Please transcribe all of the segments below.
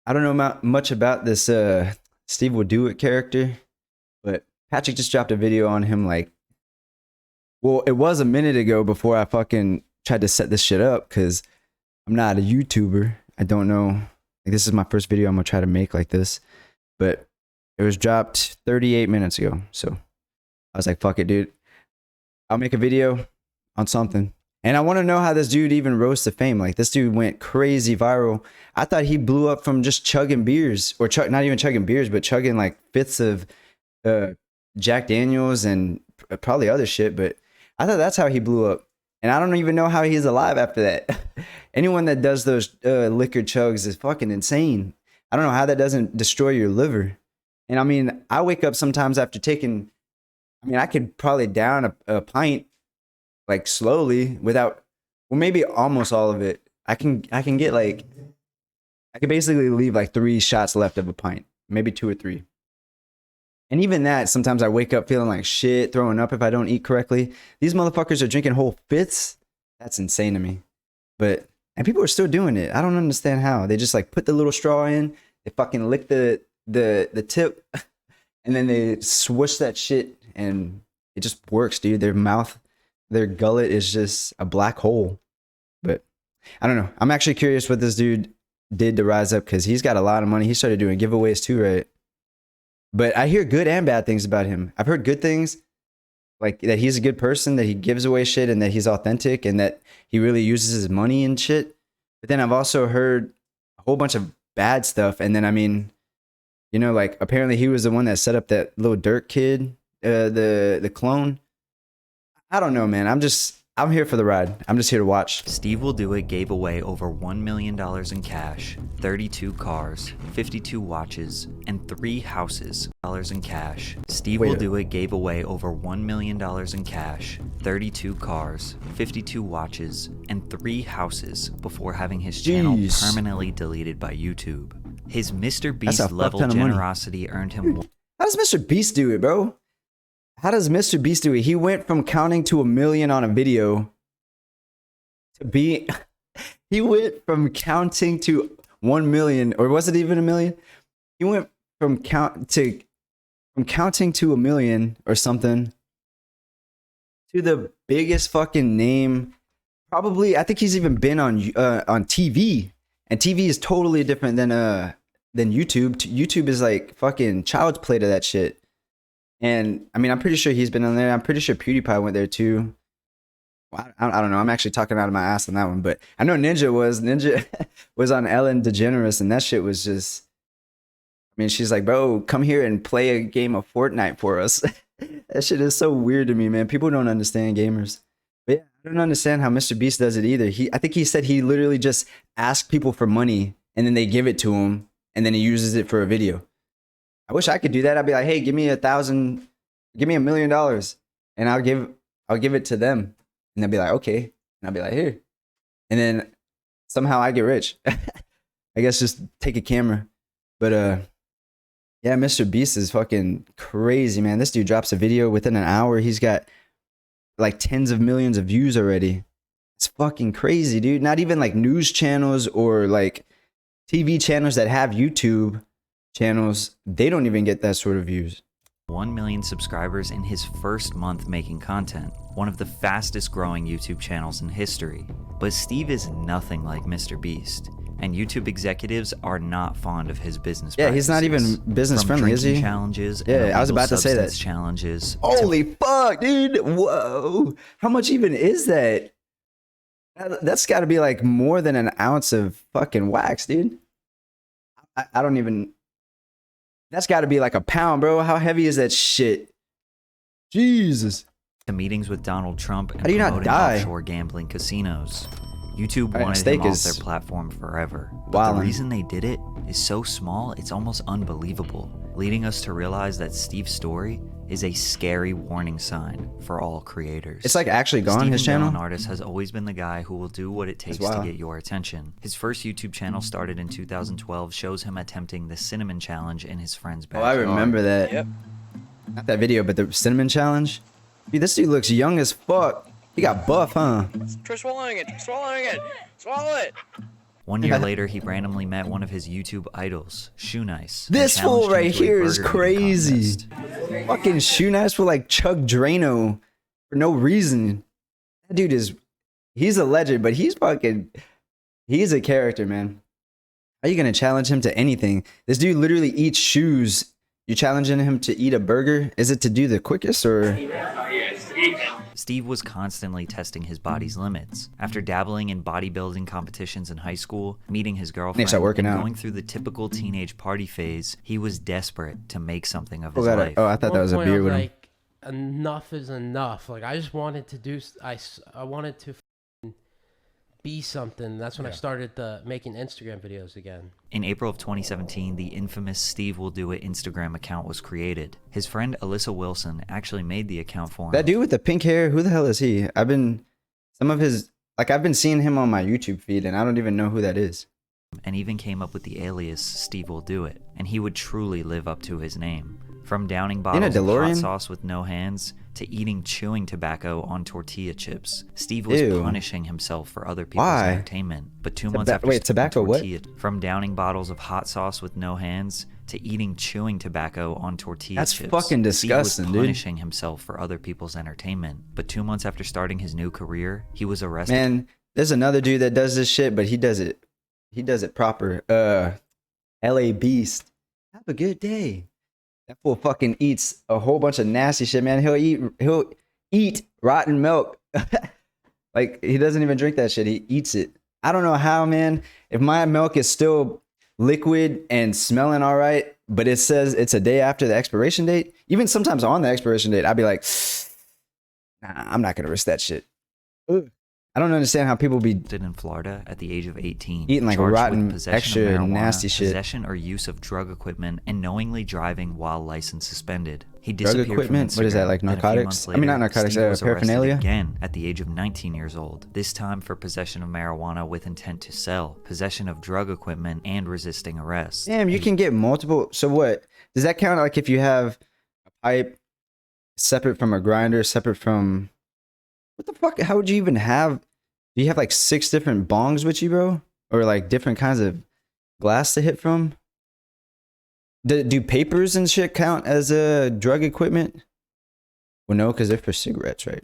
I don't know much about this Steve Will Do It character, but Patrick just dropped a video on him like, well, it was a minute ago before I fucking tried to set this shit up because I'm not a YouTuber. I don't know. Like, this is my first video I'm gonna try to make like this, but it was dropped 38 minutes ago. So I was like, fuck it, dude. I'll make a video on something. And I want to know how this dude even rose to fame. Like, this dude went crazy viral. I thought he blew up from just chugging beers, or not even chugging beers, but chugging like fifths of Jack Daniels and probably other shit. But I thought that's how he blew up. And I don't even know how he's alive after that. Anyone that does those liquor chugs is fucking insane. I don't know how that doesn't destroy your liver. And I mean, I wake up sometimes after taking, I mean, I could probably down a pint like slowly without, well, maybe almost all of it. I can get like, I could basically leave like 3 shots left of a pint, maybe 2 or 3. And even that, sometimes I wake up feeling like shit, throwing up if I don't eat correctly. These motherfuckers are drinking whole fifths. That's insane to me. But, and people are still doing it. I don't understand how. They just like put the little straw in, they fucking lick the tip, and then they swish that shit, and it just works, dude. Their mouth, their gullet is just a black hole. But I don't know. I'm actually curious what this dude did to rise up, because he's got a lot of money. He started doing giveaways too, right? But I hear good and bad things about him. I've heard good things, like that he's a good person, that he gives away shit, and that he's authentic, and that he really uses his money and shit. But then I've also heard a whole bunch of bad stuff. And then, I mean, you know, like apparently he was the one that set up that little Dirk kid, the clone. I don't know, man. I'm here for the ride. I'm just here to watch. Steve Will Do It gave away over $1 million in cash, 32 cars, 52 watches, and 3 houses. In cash. Steve Will Do It gave away over $1 million in cash, 32 cars, 52 watches, and 3 houses before having his channel permanently deleted by YouTube. His Mr. Beast level generosity earned him. How does Mr. Beast do it, bro? How does Mr. Beast do it? He went from counting to 1 million on a video to be. He went from counting to 1 million, or was it even 1 million? He went from counting to 1 million or something to the biggest fucking name. Probably, I think he's even been on TV, and TV is totally different than YouTube. YouTube is like fucking child's play to that shit. And I mean, I'm pretty sure he's been on there. I'm pretty sure PewDiePie went there too. Well, I don't know. I'm actually talking out of my ass on that one, but I know Ninja was on Ellen DeGeneres, and that shit was just. I mean, she's like, bro, come here and play a game of Fortnite for us. That shit is so weird to me, man. People don't understand gamers. But yeah, I don't understand how Mr. Beast does it either. I think he said he literally just asks people for money, and then they give it to him, and then he uses it for a video. I wish I could do that. I'd be like, hey, give me $1,000, give me $1 million, and I'll give it to them. And they'll be like, okay. And I'll be like, here. And then somehow I get rich. I guess just take a camera. But yeah, Mr. Beast is fucking crazy, man. This dude drops a video within an hour. He's got like tens of millions of views already. It's fucking crazy, dude. Not even like news channels or like TV channels that have YouTube channels, they don't even get that sort of views. 1 million subscribers in his first month making content, one of the fastest growing YouTube channels in history. But Steve is nothing like Mr. Beast, and YouTube executives are not fond of his business practices. He's not even business friendly, is he? Challenges, yeah, I was about to say that. Challenges. Holy fuck, dude! Whoa, how much even is that? That's got to be like more than an ounce of fucking wax, dude. I don't even. That's got to be like a pound, bro. How heavy is that shit? Jesus. To meetings with Donald Trump and how do you not die? Offshore gambling casinos. YouTube wanted him off their platform forever. But the reason they did it is so small, it's almost unbelievable, leading us to realize that Steve's story is a scary warning sign for all creators. It's like actually gone, his channel? Stephen Artist has always been the guy who will do what it takes to get your attention. His first YouTube channel started in 2012 shows him attempting the cinnamon challenge in his friend's backyard. Oh, I remember that. Yep. Not that video, but the cinnamon challenge. Dude, this dude looks young as fuck. He got buff, huh? Try swallowing it. Swallowing it. Swallow it. 1 year later, he randomly met one of his YouTube idols, Shoe Nice. and This fool challenged him right to a here is burger eating crazy. contest. Fucking Shoe Nice will like chug Drano for no reason. That dude he's a legend, but he's a character, man. How are you gonna challenge him to anything? This dude literally eats shoes. You challenging him to eat a burger? Is it to do the quickest or? Steve was constantly testing his body's limits. After dabbling in bodybuilding competitions in high school, meeting his girlfriend, start working and out. going through the typical teenage party phase, he was desperate to make something of Oh, his life. I thought that was a One point, beer I with him. like, enough is enough. Like, I just wanted to do. I wanted to be something. That's when I started making Instagram videos again. In April of 2017, the infamous Steve Will Do It Instagram account was created. His friend Alyssa Wilson actually made the account for him. That dude with the pink hair, who the hell is he? I've been seeing him on my YouTube feed and I don't even know who that is. And even came up with the alias Steve Will Do It, and he would truly live up to his name. From downing bottles of hot DeLorean? sauce with no hands to eating chewing tobacco on tortilla chips, Steve was Ew. punishing himself for other people's Why? entertainment. But 2 months after wait, sticking tobacco what? from downing bottles of hot sauce with no hands to eating chewing tobacco on tortilla That's chips, fucking disgusting, Steve was dude. punishing himself for other people's entertainment. But 2 months after starting his new career, he was arrested. Man, there's another dude that does this shit, but he does it proper. LA Beast. Have a good day. That fool fucking eats a whole bunch of nasty shit, man. He'll eat rotten milk. Like, he doesn't even drink that shit. He eats it. I don't know how, man. If my milk is still liquid and smelling all right, but it says it's a day after the expiration date, even sometimes on the expiration date, I'd be like, nah, I'm not gonna risk that shit. Ugh. I don't understand how people be In Florida at the age of 18, eating like charged with rotten, possession extra of marijuana, nasty shit. possession or use of drug equipment, and knowingly driving while license suspended. He Drug disappeared equipment? From What is that, Instagram, like and a few narcotics? months I mean, not later, narcotics, Steve was arrested paraphernalia? again at the age of 19 years old. This time for possession of marijuana with intent to sell, possession of drug equipment, and resisting arrest. damn, you can get multiple. So what does that count? Like if you have a pipe separate from a grinder, separate from what the fuck? How would you even have? Do you have like 6 different bongs with you, bro, or like different kinds of glass to hit from? Do papers and shit count as a drug equipment? Well, no, because they're for cigarettes, right?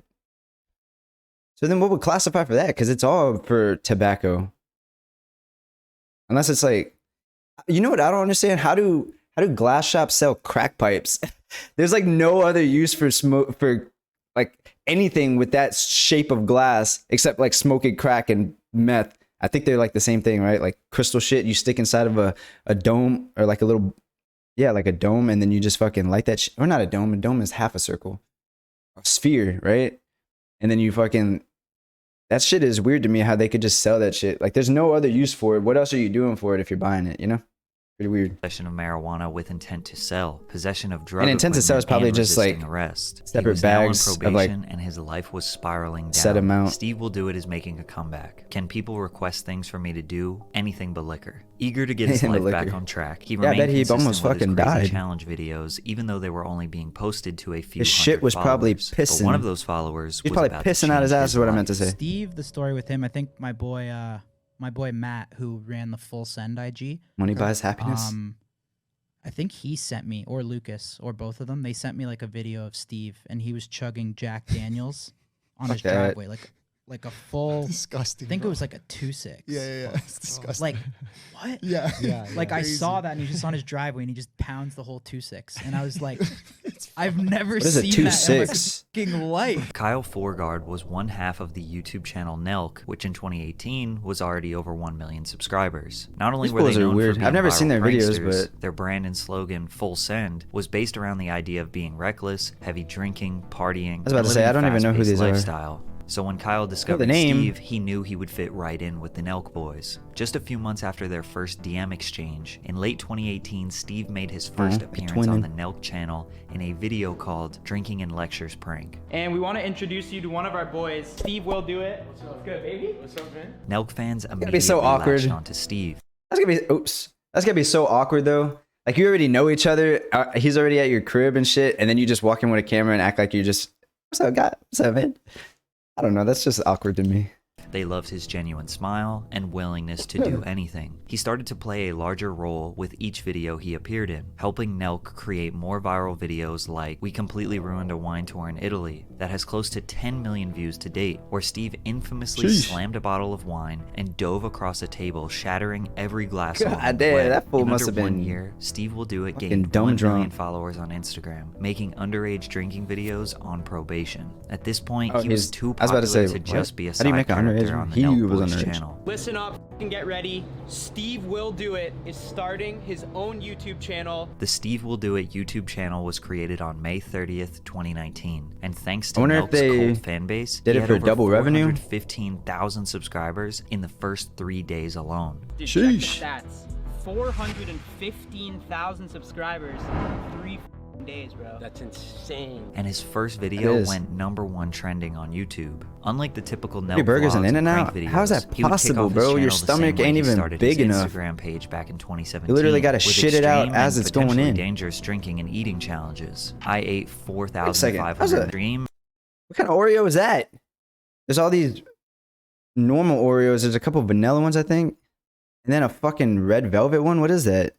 So then, what would classify for that? Because it's all for tobacco. Unless it's like, you know what I don't understand? How do glass shops sell crack pipes? There's like no other use for smoke for like anything with that shape of glass except like smoking crack and meth. I think they're like the same thing, right? Like crystal shit you stick inside of a dome or like a little, yeah, like a dome, and then you just fucking light that shit. Or not a dome. A dome is half a circle, a sphere, right? And then you fucking, that shit is weird to me how they could just sell that shit. Like there's no other use for it. What else are you doing for it if you're buying it, you know? Pretty weird. Possession of marijuana with intent to sell, possession of drug And intent to sell is equipment, probably and just, resisting like, arrest. separate He was now on bags of, like, probation, and his life was spiraling down. set amount. Steve Will Do It is making a comeback. Can people request things for me to do? Anything but liquor. Eager to get his Anything but life back liquor. on track, he Yeah, I remained bet he consistent almost with his fucking crazy died. challenge videos, even though they were only being posted to a few His shit hundred was probably followers. But one pissing. of those followers He's was probably about to pissing out his change ass is what I meant to life. say. Steve, the story with him, I think my boy Matt, who ran the Full Send IG, Money buys happiness. I think he sent me, or Lucas, or both of them, they sent me like a video of Steve, and he was chugging Jack Daniels on his Fuck that. driveway, like a full. Disgusting. I think it bro. was like a 2.6. Yeah. It's disgusting. Like what? yeah. Like I Crazy. saw that, and he's just on his driveway, and he just pounds the whole 2.6, and I was like, I've never What is a seen that in my 2.6? fucking life. Kyle Forgard was one half of the YouTube channel Nelk, which in 2018 was already over 1 million subscribers. Not only These were they fools are known weird. for being I've never seen viral their videos, pranksters, but- their brand and slogan "Full Send" was based around the idea of being reckless, heavy drinking, partying, I was about and to say, living I don't even know who fast-paced these are. lifestyle. So when Kyle discovered name. Steve, he knew he would fit right in with the Nelk boys. Just a few months after their first DM exchange, in late 2018, Steve made his first appearance on the Nelk channel in a video called Drinking and Lectures Prank. And we want to introduce you to one of our boys, Steve Will Do It. What's up? Good, baby? What's up, man? Nelk fans be immediately so awkward. latched onto Steve. That's gonna be so awkward though. Like you already know each other. He's already at your crib and shit, and then you just walk in with a camera and act like you just, what's up, guy? What's up, man? I don't know. That's just awkward to me. They loved his genuine smile and willingness to do anything. He started to play a larger role with each video he appeared in, helping Nelk create more viral videos like We Completely Ruined a Wine Tour in Italy that has close to 10 million views to date, where Steve infamously slammed a bottle of wine and dove across a table, shattering every glass along God the damn, way. that fool In must under have 1 been year, Steve Will Do It fucking gained dumb 1 million drunk. followers on Instagram, making underage drinking videos on probation. At this point, Oh, he was he's- too I was about popular to say, to what? just be a How do you side make an character underage? on the He Nelk was Boys underage. channel. Listen up and get ready. Steve Will Do It is starting his own YouTube channel. The Steve Will Do It YouTube channel was created on May 30th, 2019, and thanks to I wonder if Nelk's they cult fan base, did he it had for over double revenue? 415,000 subscribers in the first 3 days alone. Dude, check the Sheesh. stats. 415,000 subscribers in 3 days, bro. That's insane. And his first video is. went #1 trending on YouTube. Unlike the typical Nelk Three burgers vlogs and In-N-Out? prank videos, How is that he would kick possible, off his bro? Your channel the same stomach way ain't he even started big his enough. Instagram page back in 2017. You literally gotta with shit it out extreme as and it's going potentially in. dangerous drinking and eating challenges. I ate How's 4,500 that? dream. What kind of Oreo is that? There's all these normal Oreos. There's a couple vanilla ones, I think. And then a fucking red velvet one. What is that?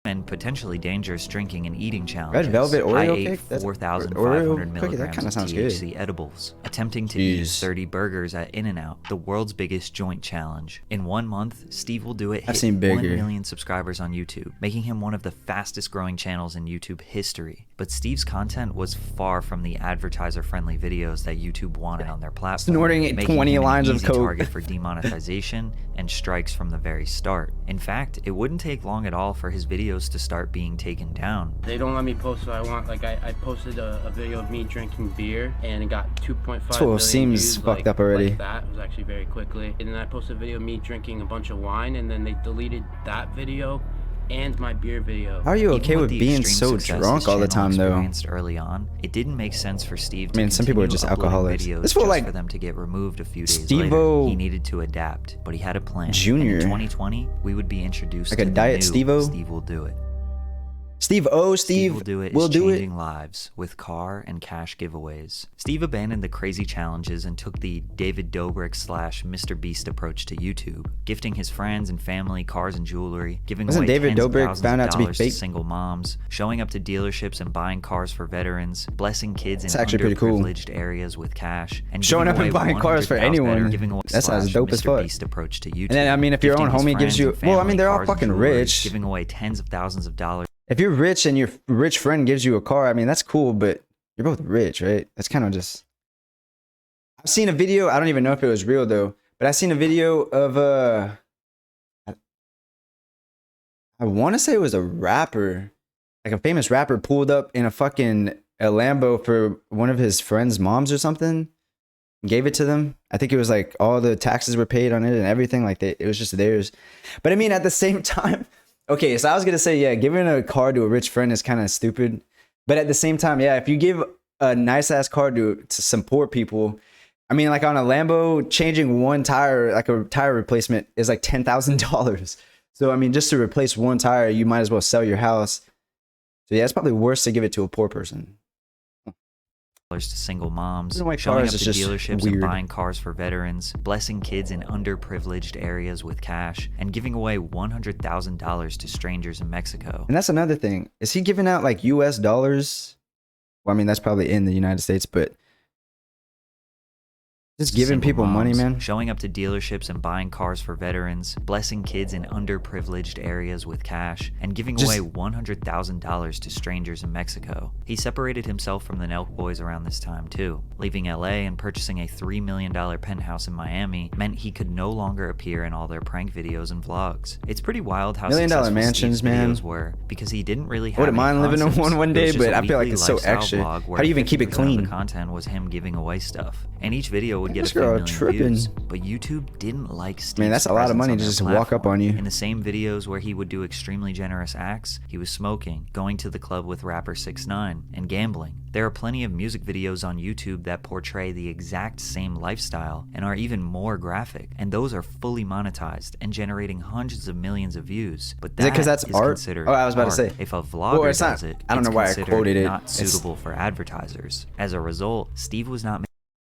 And potentially dangerous drinking and eating challenges. Velvet Oreo I ate cake? That's 4,500 Oreo cookie? That milligrams kinda of sounds good. THC edibles, attempting to eat Jeez. 30 burgers at In-N-Out, the world's biggest joint challenge. In 1 month, Steve Will Do It I've hit seen 1 bigger. million subscribers on YouTube, making him one of the fastest growing channels in YouTube history. But Steve's content was far from the advertiser-friendly videos that YouTube wanted on their platform, Snorting making 20 him an lines of easy coke. target for demonetization and strikes from the very start. In fact, it wouldn't take long at all for his videos to start being taken down. They don't let me post what I want. Like I posted a video of me drinking beer and it got 2.5 This fool million seems views, fucked up already. Like that. It was actually very quickly. And then I posted a video of me drinking a bunch of wine and then they deleted that video and my beer video. How are you Even okay with the being extreme so success drunk his all the channel time, though? experienced early on, it didn't make sense for Steve to I mean, some people are continue just uploading alcoholics. videos This fool, just like, for them to get removed a few days Steve-O later. He needed to adapt, but he had a plan. Junior. And in 2020, we would be introduced Like to a the diet new Steve-O? Steve Will Do It. Steve Will Do It will is do it. changing lives with car and cash giveaways. Steve abandoned the crazy challenges and took the David Dobrik / Mr. Beast approach to YouTube, gifting his friends and family cars and jewelry, giving Wasn't away David tens of Dobrik thousands found of out to be dollars fake? single moms, showing up to dealerships and buying cars for veterans, blessing kids in That's actually pretty cool. underprivileged areas with cash, and Showing giving up and away buying cars for 100,000 anyone. giving away That sounds / dope as Mr. fuck. Beast approach to YouTube. And then, I mean, if your own Gifting his homie gives friends you, and well, I mean, family they're all cars and fucking jewelry, rich. giving away tens of thousands of dollars. If you're rich and your rich friend gives you a car, I mean, that's cool, but you're both rich, right? That's kind of just. I've seen a video. I don't even know if it was real though, but I seen a video of I want to say it was a rapper, like a famous rapper, pulled up in a Lambo for one of his friends' moms or something. Gave it to them. I think it was like all the taxes were paid on it and everything. Like it was just theirs. But I mean, at the same time, okay. So I was gonna say, yeah, giving a car to a rich friend is kind of stupid. But at the same time, yeah, if you give a nice ass car to some poor people, I mean, like on a Lambo, changing one tire, like a tire replacement, is like $10,000. So I mean, just to replace one tire, you might as well sell your house. So yeah, it's probably worse to give it to a poor person. To single moms, Giving away showing cars up is to just dealerships weird. and buying cars for veterans, blessing kids in underprivileged areas with cash, and giving away $100,000 to strangers in Mexico. And that's another thing. Is he giving out like US dollars? Well, I mean, that's probably in the United States, but just giving Single people money, moms, man. Showing up to dealerships and buying cars for veterans, blessing kids in underprivileged areas with cash, and giving Just- away $100,000 to strangers in Mexico. He separated himself from the Nelk Boys around this time too. Leaving LA and purchasing a $3 million penthouse in Miami meant he could no longer appear in all their prank videos and vlogs. It's pretty wild how $1 million successful mansions, Steve's man. videos were, because he didn't really have I wouldn't any mind living in concepts. one It day, was just but a I feel like weekly it's so lifestyle extra. vlog where How do you even keep it 50% of clean? the content was him giving away stuff, and each video would get This a few girl million tripping. views. But YouTube didn't like Steve's Man, that's a lot of presence money on to their just walk up platform. on you. In the same videos where he would do extremely generous acts, he was smoking, going to the club with rapper 6ix9ine, and gambling. There are plenty of music videos on YouTube that portray the exact same lifestyle and are even more graphic, and those are fully monetized and generating hundreds of millions of views. But Is it 'cause that that's is art? considered Oh, I was about to art. say. If a vlogger it's not- does it, I don't it's know why I considered quoted it. not It's- suitable for advertisers. As a result, Steve was not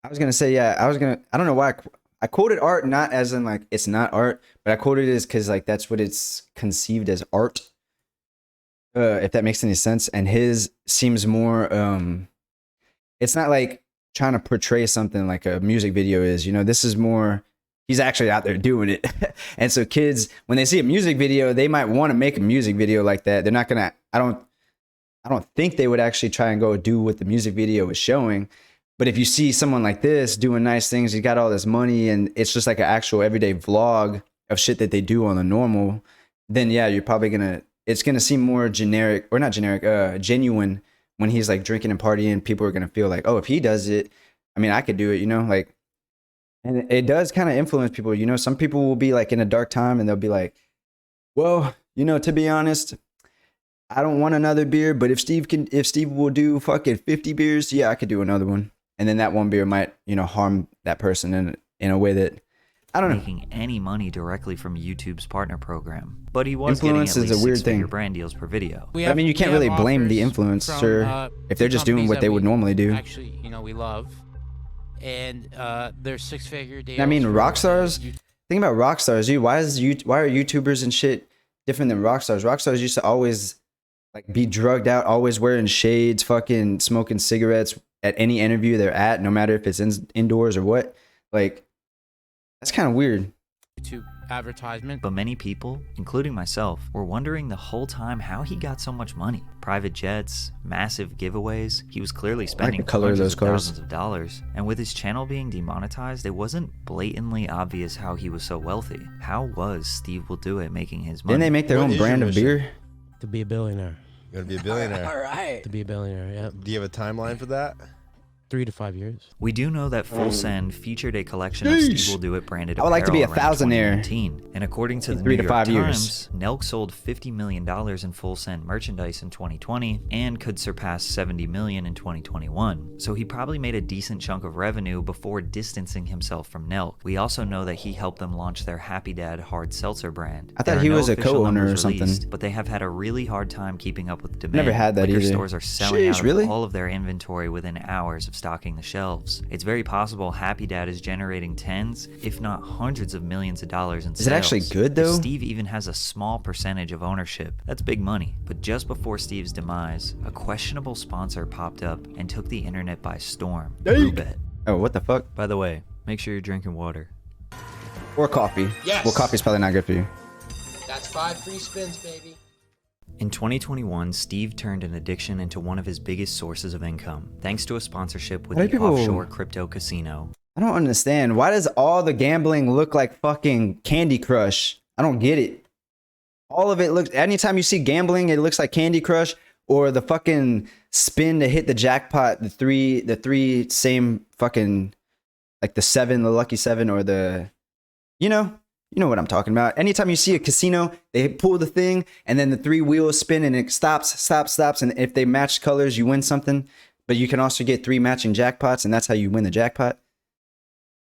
I was gonna say, yeah, I don't know why I quoted art not as in like it's not art, but I quoted it as because like that's what it's conceived as art. If that makes any sense. And his seems more it's not like trying to portray something like a music video is, you know, this is more he's actually out there doing it. And so kids, when they see a music video, they might want to make a music video like that. They're not gonna, I don't think they would actually try and go do what the music video is showing. But if you see someone like this doing nice things, he got all this money and it's just like an actual everyday vlog of shit that they do on the normal, then yeah, you're probably gonna, it's gonna seem more generic, or not generic, genuine when he's like drinking and partying. People are gonna feel like, oh, if he does it, I mean, I could do it, you know, like, and it does kind of influence people, you know. Some people will be like in a dark time and they'll be like, well, you know, to be honest, I don't want another beer, but if Steve will do fucking 50 beers, yeah, I could do another one. And then that one beer might, you know, harm that person in a way that, I don't know. Making any money directly from YouTube's partner program, but he was Influence getting at is a least weird six-figure thing. brand deals per video. I mean, you can't really blame the influencer if they're just doing what they would normally do. Actually, you know, we love, and there's 6-figure deals. I mean, for, rock stars. Think about rock stars, dude. Why are YouTubers and shit different than rock stars? Rock stars used to always like be drugged out, always wearing shades, fucking smoking cigarettes at any interview they're at, no matter if it's indoors or what. Like, that's kind of weird. YouTube advertisement. But many people, including myself, were wondering the whole time how he got so much money. Private jets, massive giveaways. He was clearly spending color of hundreds those of cars. thousands of dollars. And with his channel being demonetized, it wasn't blatantly obvious how he was so wealthy. How was Steve Will Do It making his money? Didn't they make their What own is your brand of mission? beer? To be a billionaire. You want to be a billionaire? Right. To be a billionaire, yeah. Do you have a timeline for that? 3 to 5 years. We do know that Full Send featured a collection of Steve Will Do It branded I would like to be apparel a around thousandaire 2019. And according to in the 3 New to York 5 years. Times, Nelk sold $50 million in Full Send merchandise in 2020 and could surpass $70 million in 2021. So he probably made a decent chunk of revenue before distancing himself from Nelk. We also know that he helped them launch their Happy Dad hard seltzer brand. I thought There are he no was a official co-owner numbers or something. released, but they have had a really hard time keeping up with demand. Never had that Liquor either. stores are selling Sheesh, out of really? all of their inventory within hours of stocking the shelves. It's very possible Happy Dad is generating tens, if not hundreds of millions of dollars in sales. Is it actually good, though? If Steve even has a small percentage of ownership, that's big money. But just before Steve's demise, a questionable sponsor popped up and took the internet by storm. Bluebet. Oh, what the fuck? By the way, make sure you're drinking water. Or coffee. Yes. Well, coffee's probably not good for you. That's 5 free spins, baby. In 2021, Steve turned an addiction into one of his biggest sources of income, thanks to a sponsorship with Why the do people- offshore crypto casino. I don't understand. Why does all the gambling look like fucking Candy Crush? I don't get it. All of it looks, anytime you see gambling, it looks like Candy Crush, or the fucking spin to hit the jackpot, the three same fucking, like the 7, the lucky 7, or the, you know what I'm talking about. Anytime you see a casino, they pull the thing and then the 3 wheels spin and it stops. And if they match colors, you win something. But you can also get 3 matching jackpots and that's how you win the jackpot.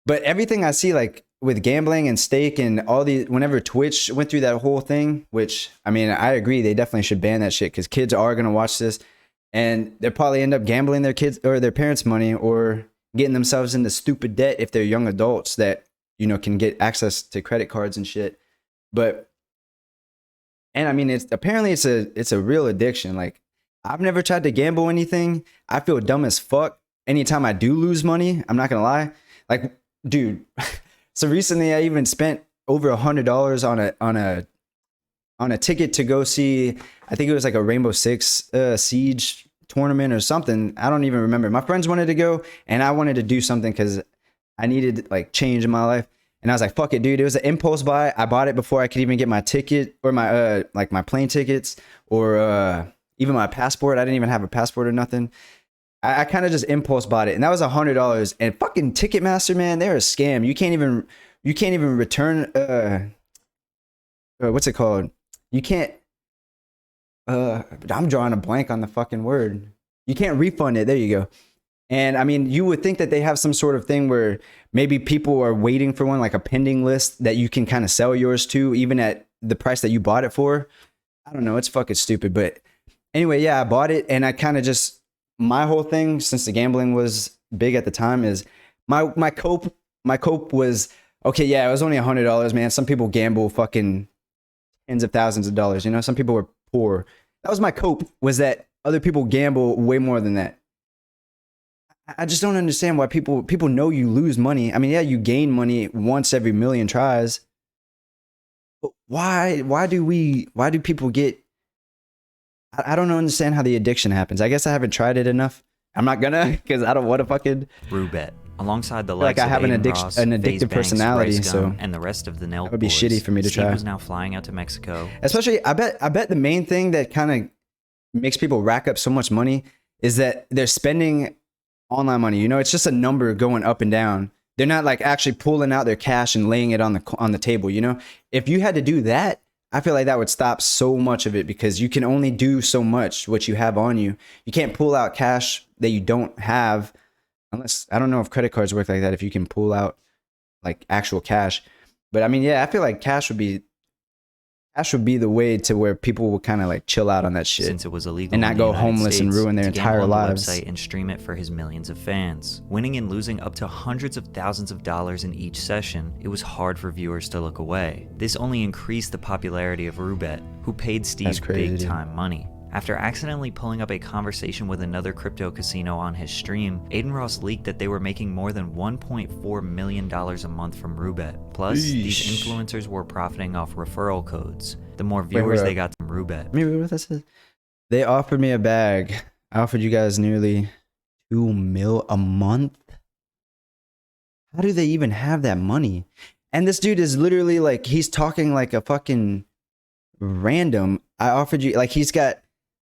But everything I see, like with gambling and stake and all the, whenever Twitch went through that whole thing, which I mean, I agree, they definitely should ban that shit because kids are going to watch this and they'll probably end up gambling their kids or their parents' money or getting themselves into stupid debt if they're young adults that, you know, can get access to credit cards and shit. But, and I mean, it's a real addiction. Like, I've never tried to gamble anything. I feel dumb as fuck anytime I do lose money. I'm not gonna lie. Like, dude, so recently I even spent over $100 on a ticket to go see, I think it was like a Rainbow Six Siege tournament or something. I don't even remember. My friends wanted to go and I wanted to do something because I needed like change in my life. And I was like, fuck it, dude. It was an impulse buy. I bought it before I could even get my ticket or my like my plane tickets or even my passport. I didn't even have a passport or nothing. I kind of just impulse bought it. And that was $100. And fucking Ticketmaster, man, they're a scam. You can't even return what's it called? You can't I'm drawing a blank on the fucking word. You can't refund it. There you go. And I mean, you would think that they have some sort of thing where maybe people are waiting for one, like a pending list that you can kind of sell yours to, even at the price that you bought it for. I don't know. It's fucking stupid. But anyway, yeah, I bought it. And I kind of just, my whole thing, since the gambling was big at the time, is my cope my cope was, okay, yeah, it was only $100, man. Some people gamble fucking tens of thousands of dollars. You know, some people were poor. That was my cope, was that other people gamble way more than that. I just don't understand why people know you lose money. I mean, yeah, you gain money once every million tries. But why do people get, I don't understand how the addiction happens. I guess I haven't tried it enough. I'm not gonna, because I don't want to fucking Roobet. Alongside the like likes I have of an Aiden Ross, an FaZe addictive Banks, personality, Bryce so Gum, and the rest of the Nelk that would be boys, shitty for me to Steve try. was now flying out to Mexico. Especially, I bet the main thing that kind of makes people rack up so much money is that they're spending online money. You know, it's just a number going up and down. They're not like actually pulling out their cash and laying it on the table. You know, if you had to do that, I feel like that would stop so much of it, because you can only do so much what you have on you. You can't pull out cash that you don't have, unless, I don't know if credit cards work like that, if you can pull out like actual cash. But I mean, yeah, I feel like cash would be the way to where people will kind of like chill out on that shit. Since it was illegal and not in the go United homeless and States ruin their to gamble entire on the lives. website and stream it for his millions of fans. Winning and losing up to hundreds of thousands of dollars in each session, it was hard for viewers to look away. This only increased the popularity of Roobet, who paid Steve That's crazy, big dude. time money. After accidentally pulling up a conversation with another crypto casino on his stream, Aiden Ross leaked that they were making more than $1.4 million a month from Roobet. Plus, these Yeesh. influencers were profiting off referral codes. The more Wait, viewers hold they up. got from Roobet, Maybe what that says. They offered me a bag. I offered you guys nearly $2 million a month. How do they even have that money? And this dude is literally like, he's talking like a fucking random. I offered you, like, he's got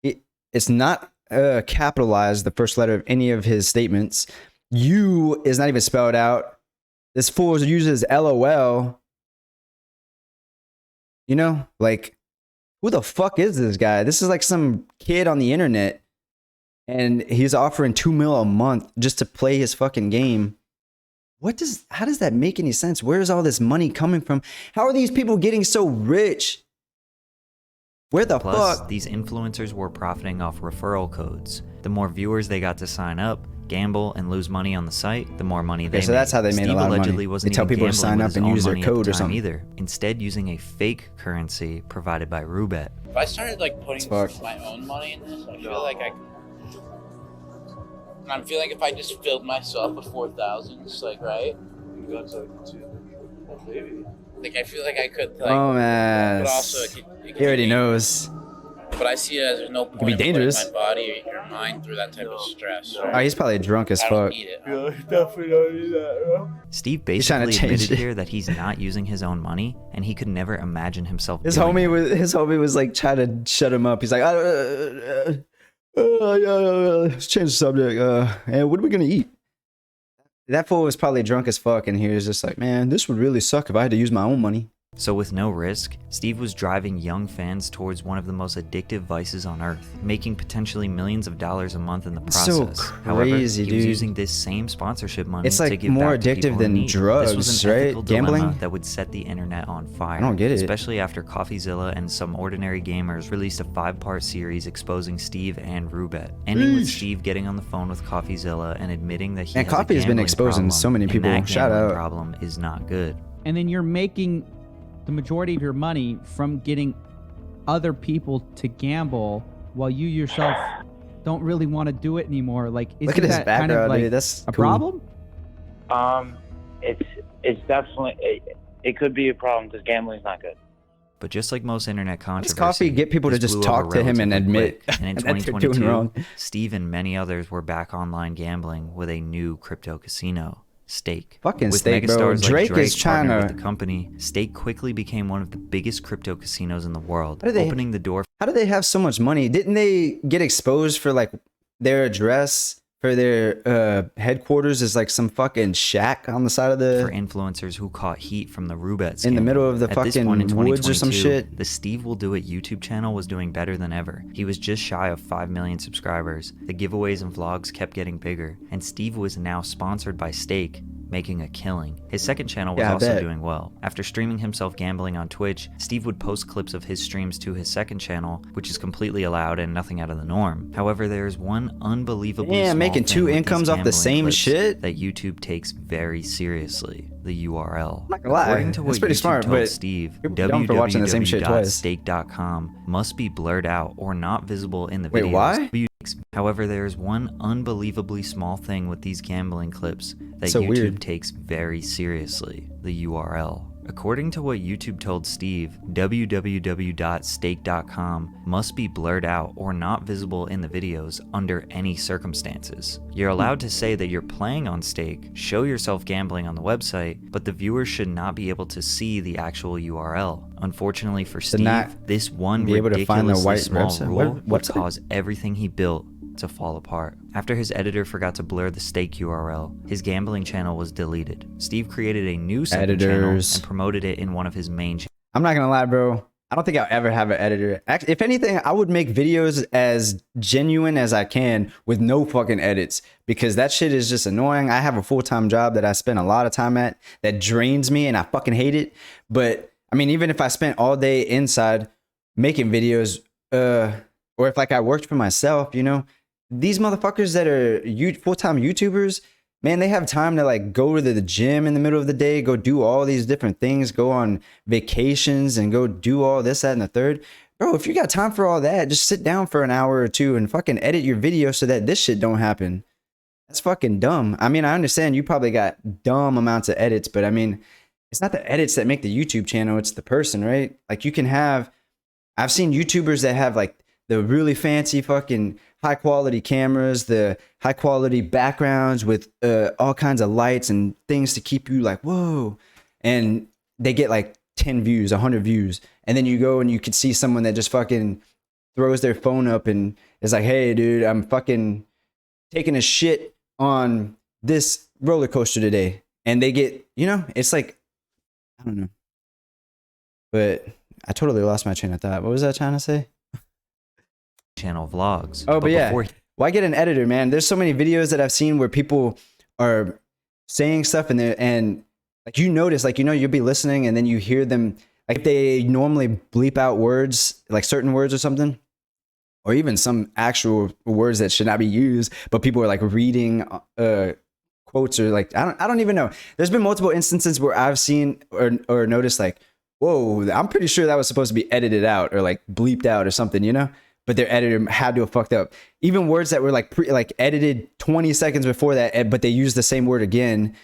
it, it's not capitalized, the first letter of any of his statements. You is not even spelled out. This fool uses LOL. You know, like, who the fuck is this guy? This is like some kid on the internet, and he's offering $2 million a month just to play his fucking game. How does that make any sense? Where is all this money coming from? How are these people getting so rich? Where the plus, fuck? these influencers were profiting off referral codes. The more viewers they got to sign up, gamble, and lose money on the site, the more money they Okay, so made. that's how they made a Steve lot of money. allegedly They wasn't tell even people to gambling sign with up his and own use their money at the code or time something. either, instead using a fake currency provided by Roobet. If I started like putting Fuck. my own money in this, I feel like I feel like if I just filled myself with 4,000s, like, right? Like, I feel like I could, like, Oh man, but also it could he already be knows. But I see it as there's no point be in putting dangerous. my body or your mind through that type of stress. Oh, he's probably drunk as I don't fuck. need it. Steve He's trying to basically change admitted it. here that he's not using his own money, and he could never imagine himself His doing it. homie was like trying to shut him up. He's like, let's change the subject. And what are we gonna eat? That fool was probably drunk as fuck, and he was just like, man, this would really suck if I had to use my own money. So with no risk, Steve was driving young fans towards one of the most addictive vices on earth, making potentially millions of dollars a month in the It's so process. However, crazy, he was dude. using this same sponsorship money It's to like give more back to addictive people in than need. drugs, This was an right? ethical dilemma Gambling? that would set the internet on fire. I don't get it. Especially after Coffeezilla and Some Ordinary Gamers released a 5-part series exposing Steve and Roobet, ending with Yeesh. Steve getting on the phone with Coffeezilla and admitting that he Man, has a Coffee has been gambling exposing problem, so many and people. that Shout gambling out. problem is not good. And then you're making the majority of your money from getting other people to gamble while you yourself don't really want to do it anymore. Like, isn't Look at his that kind background, of like dude. That's a cool. problem? It's definitely it could be a problem because gambling's not good. But just like most internet Does controversy, Coffee get people to this just blew over talk to him and relatively admit quick. And in that they're doing 2022, wrong? Steve and many others were back online gambling with a new crypto casino, Stake. Fucking with Stake, bro. megastars Drake like Drake is trying partnered to- with the company. Stake quickly became one of the biggest crypto casinos in the world, How do they- opening the door How do they have so much money? Didn't they get exposed for like their address for their headquarters is like some fucking shack on the side of for the influencers who caught heat from the Roobet in the scandal. middle of the At this fucking point in woods or some 2022, shit? The Steve Will Do It YouTube channel was doing better than ever. He was just shy of 5 million subscribers. The giveaways and vlogs kept getting bigger, and Steve was now sponsored by Stake, making a killing. His second channel was Yeah, I also bet. doing well. After streaming himself gambling on Twitch, Steve would post clips of his streams to his second channel, which is completely allowed and nothing out of the norm. However, there is one unbelievably Yeah, small making thing two with these incomes off the gambling same clips shit? that YouTube takes very seriously: the URL. not gonna lie, According to that's what pretty YouTube smart, told but Steve, people are dumb for watching the same shit twice. www.stake.com must be blurred out or not visible in the Wait, videos. why? However, there is one unbelievably small thing with these gambling clips that So YouTube weird. takes very seriously: the URL. According to what YouTube told Steve, www.stake.com must be blurred out or not visible in the videos under any circumstances. You're allowed to say that you're playing on Stake, show yourself gambling on the website, but the viewers should not be able to see the actual URL. Unfortunately for Steve, not this one be able to find the ridiculously white small website- rule what would website? cause everything he built to fall apart. After his editor forgot to blur the Stake URL, his gambling channel was deleted. Steve created a new second channel Editors. and promoted it in one of his main channels. I'm not gonna lie, bro. I don't think I'll ever have an editor. Actually, if anything, I would make videos as genuine as I can with no fucking edits, because that shit is just annoying. I have a full-time job that I spend a lot of time at that drains me and I fucking hate it. But I mean, even if I spent all day inside making videos, or if like I worked for myself, you know, these motherfuckers that are full-time YouTubers, man, they have time to like go to the gym in the middle of the day, go do all these different things, go on vacations and go do all this, that, and the third. Bro, if you got time for all that, just sit down for an hour or two and fucking edit your video so that this shit don't happen. That's fucking dumb. I mean, I understand you probably got dumb amounts of edits, but I mean, it's not the edits that make the YouTube channel, it's the person, right? Like you can have, I've seen YouTubers that have like the really fancy fucking high quality cameras, the high quality backgrounds with all kinds of lights and things to keep you like, whoa. And they get like 10 views, 100 views. And then you go and you could see someone that just fucking throws their phone up and is like, hey, dude, I'm fucking taking a shit on this roller coaster today. And they get, you know, it's like, I don't know. But I totally lost my train of thought. What was I trying to say? Channel vlogs. Oh, but yeah. before Why get an editor, man? There's so many videos that I've seen where people are saying stuff and like you notice, like, you know, you'll be listening and then you hear them, like if they normally bleep out words, like certain words or something, or even some actual words that should not be used, but people are like reading quotes or like, I don't even know. There's been multiple instances where I've seen or noticed like, whoa, I'm pretty sure that was supposed to be edited out or like bleeped out or something, you know? But their editor had to have fucked up. Even words that were like edited 20 seconds before that, but they used the same word again,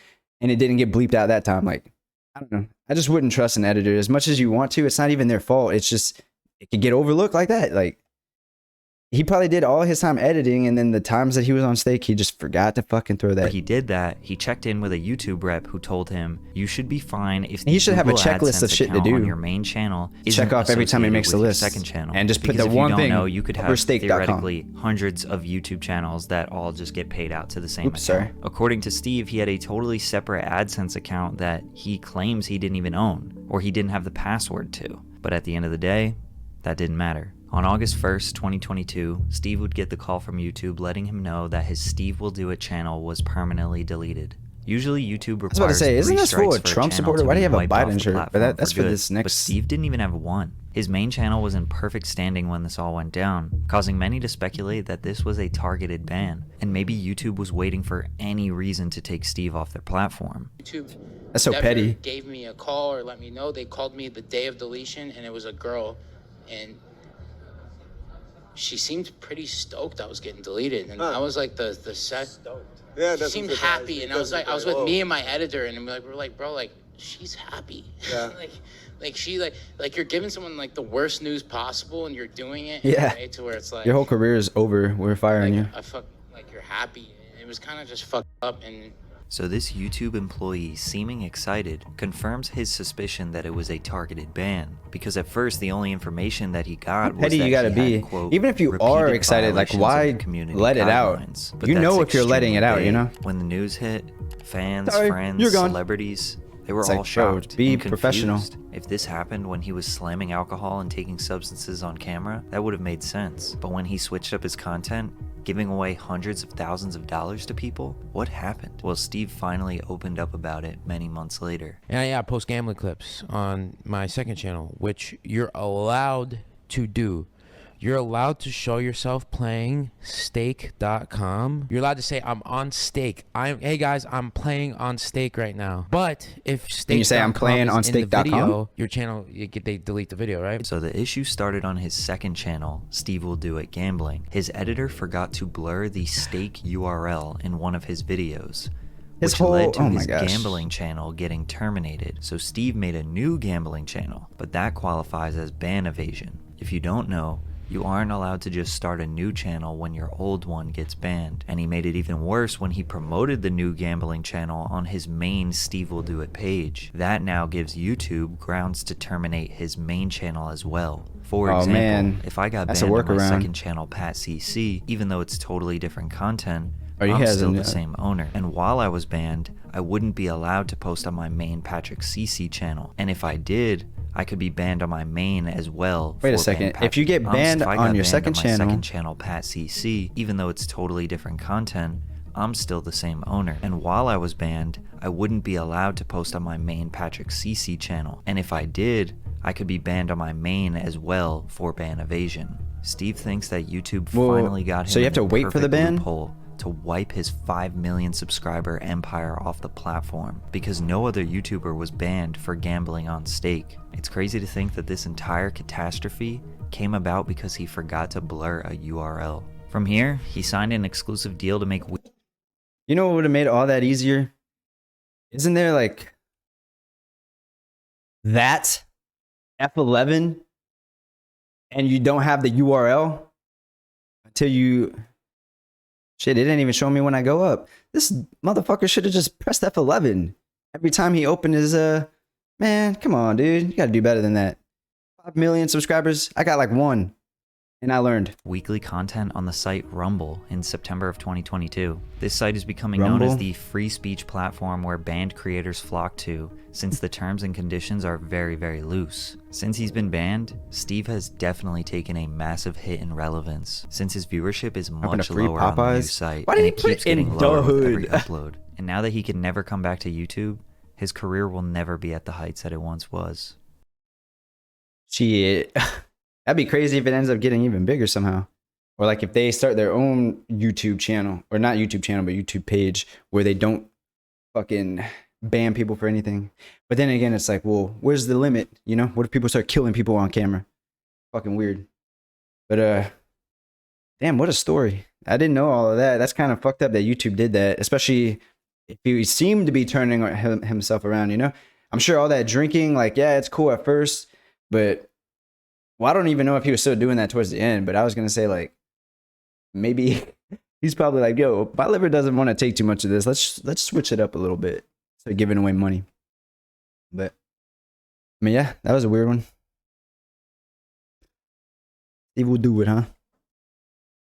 and it didn't get bleeped out that time. Like, I don't know. I just wouldn't trust an editor as much as you want to. It's not even their fault. It's just it could get overlooked like that. Like, he probably did all his time editing, and then the times that he was on Stake, he just forgot to fucking throw that. he did that, he checked in with a YouTube rep who told him, you should be fine if He the should have a Google checklist of AdSense shit to account do. on your main channel isn't Check off every time he associated makes the with your list. second channel. And just put Because the if one you don't thing know, you could over have stake.com. theoretically hundreds of YouTube channels that all just get paid out to the same Oops, account. sorry. According to Steve, he had a totally separate AdSense account that he claims he didn't even own, or he didn't have the password to. But at the end of the day, that didn't matter. On August 1st, 2022, Steve would get the call from YouTube letting him know that his Steve Will Do It channel was permanently deleted. Usually YouTube requires I was about to say, isn't 3 this for strikes a a Trump channel supporter? to Why do be you have a wiped off Biden the shirt? But platform that's for good. this next- But Steve didn't even have one. His main channel was in perfect standing when this all went down, causing many to speculate that this was a targeted ban, and maybe YouTube was waiting for any reason to take Steve off their platform. YouTube That's so never petty. gave me a call or let me know. They called me the day of deletion, and it was a girl, and she seemed pretty stoked I was getting deleted, and I was like the stoked. Yeah, She seemed happy, and I was with me and my editor, and we're like, bro, like she's happy. Yeah. like she like you're giving someone like the worst news possible, and you're doing it Yeah. in a way to where it's like Your whole career is over. We're firing you. like you're happy. It was kind of just fucked up, and So this YouTube employee, seeming excited, confirms his suspicion that it was a targeted ban, because at first the only information that he got was Petty that you gotta he be. had, quote, Even if you are repeated excited, like, violations of why the community let it out? guidelines. But You know that's if you're letting it out, you extremely know? vague. When the news hit, fans, Sorry, friends, you're gone. celebrities, they were It's all like, bro, shocked be and professional. confused. If this happened when he was slamming alcohol and taking substances on camera, that would have made sense. But when he switched up his content, Giving away hundreds of thousands of dollars to people? What happened? Well, Steve finally opened up about it many months later. Yeah, I post gambling clips on my second channel, which you're allowed to do. You're allowed to show yourself playing stake.com. You're allowed to say, I'm on stake. Hey guys, I'm playing on stake right now. But if stake.com you say I'm playing on stake.com? video, your channel, they delete the video, right? So the issue started on his second channel, Steve Will Do It Gambling. His editor forgot to blur the stake URL in one of his videos, which led to his gambling channel getting terminated. So Steve made a new gambling channel, but that qualifies as ban evasion. If you don't know, you aren't allowed to just start a new channel when your old one gets banned. And he made it even worse when he promoted the new gambling channel on his main Steve Will Do It page. That now gives YouTube grounds to terminate his main channel as well. For example, if I got banned on my second channel, Pat CC, even though it's totally different content, I'm still the same owner. And while I was banned, I wouldn't be allowed to post on my main Patrick CC channel. And if I did, I could be banned on my main as well. Wait a second. If you get banned on your second channel, Pat CC, even though it's totally different content, I'm still the same owner. And while I was banned, I wouldn't be allowed to post on my main Patrick CC channel. And if I did, I could be banned on my main as well for ban evasion. Steve thinks that YouTube finally got him. So you have to wait for the ban? Loophole to wipe his 5 million subscriber empire off the platform, because no other YouTuber was banned for gambling on stake. It's crazy to think that this entire catastrophe came about because he forgot to blur a URL. From here, he signed an exclusive deal to make... You know what would have made all that easier? Isn't there like that F11 and you don't have the URL until you... Shit, it didn't even show me when I go up. This motherfucker should have just pressed F11 every time he opened his, man, come on, dude. You gotta do better than that. 5 million subscribers. I got like 1. And I learned. Weekly content on the site Rumble in September of 2022. This site is becoming known as the free speech platform where banned creators flock to, since the terms and conditions are very, very loose. Since he's been banned, Steve has definitely taken a massive hit in relevance, since his viewership is much lower on the new site, and it keeps getting lower with every upload. And now that he can never come back to YouTube, his career will never be at the heights that it once was. Shit. That'd be crazy if it ends up getting even bigger somehow. Or like if they start their own YouTube channel, or not YouTube channel, but YouTube page where they don't fucking ban people for anything. But then again, it's like, well, where's the limit? You know, what if people start killing people on camera? Fucking weird. But damn, what a story. I didn't know all of that. That's kind of fucked up that YouTube did that, especially if he seemed to be turning himself around, you know? I'm sure all that drinking, like, yeah, it's cool at first, but well, I don't even know if he was still doing that towards the end, but I was going to say, like, maybe he's probably like, yo, my liver doesn't want to take too much of this. Let's switch it up a little bit. So giving away money. But, I mean, yeah, that was a weird one. Steve Will Do It, huh?